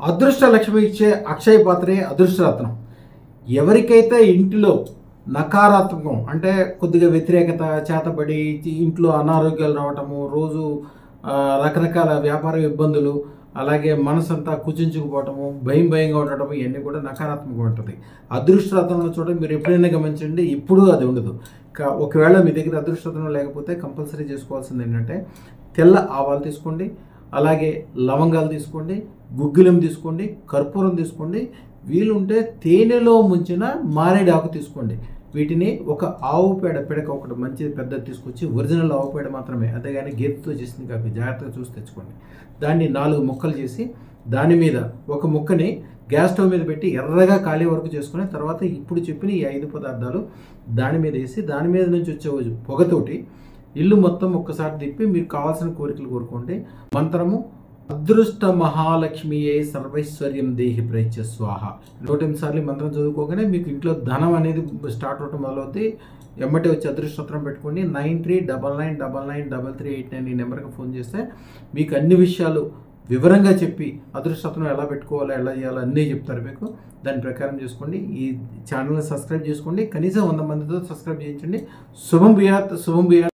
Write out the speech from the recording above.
అదృష్ట లక్ష్మి ఇచ్చే అక్షయ పాత్రే అదృష్టరత్నం. ఎవరికైతే ఇంటిలో నకారాత్మకం అంటే కొద్దిగా వ్యతిరేకత, చేతబడి, ఇంట్లో అనారోగ్యాలు రావటము, రోజు రకరకాల వ్యాపార ఇబ్బందులు, అలాగే మనసంతా కుచించుకుపోవటము, భయంగా ఉండటం, ఇవన్నీ కూడా నకారాత్మకంగా ఉంటుంది. అదృష్టరత్నంలో చూడండి, మీరు ఎప్పుడైనా గమనించండి, ఇప్పుడు అది ఉండదు. ఒకవేళ మీ దగ్గర అదృష్టరత్నం లేకపోతే కంపల్సరీ చేసుకోవాల్సింది ఏంటంటే తెల్ల ఆవాలు తీసుకోండి, అలాగే లవంగాలు తీసుకోండి, గుగ్గిలం తీసుకోండి, కర్పూరం తీసుకోండి, వీలుంటే తేనెలో ముంచిన మారేడు ఆకు తీసుకోండి. వీటిని ఒక ఆవు పేడ పిడక ఒకటి మంచి పెద్దది తీసుకొచ్చి, ఒరిజినల్ ఆవు పేడ మాత్రమే, అంతేగాని గేదెతో చేసింది కాదు, జాగ్రత్తగా చూసి తెచ్చుకోండి. దాన్ని 4 ముక్కలు చేసి దాని మీద ఒక ముక్కని గ్యాస్ స్టవ్ మీద పెట్టి ఎర్రగా కాలే వరకు చేసుకుని, తర్వాత ఇప్పుడు చెప్పిన ఈ 5 పదార్థాలు దాని మీద వేసి, దాని మీద నుంచి వచ్చే పొగతోటి ఇల్లు మొత్తం ఒక్కసారి తిప్పి మీకు కావాల్సిన కోరికలు కోరుకోండి. మంత్రము: అదృష్ట మహాలక్ష్మియే సర్వైశ్వర్యం దేహి ప్రేత్య స్వాహ. 108 సార్లు మంత్రం చదువుకోగానే మీకు ఇంట్లో ధనం అనేది స్టార్ట్ అవటం మొదలవుతుంది. ఎమ్మటే వచ్చి అదృష్టం పెట్టుకోండి. 9399993389 ఈ నెంబర్కి ఫోన్ చేస్తే మీకు అన్ని విషయాలు వివరంగా చెప్పి అదృష్టం ఎలా పెట్టుకోవాలో, ఎలా చేయాలో అన్నీ చెప్తారు మీకు. దాని ప్రకారం చేసుకోండి. ఈ ఛానల్ని సబ్స్క్రైబ్ చేసుకోండి. కనీసం 100 మందితో సబ్స్క్రైబ్ చేయించండి. శుభం భూయాత్, శుభం భూయాత్.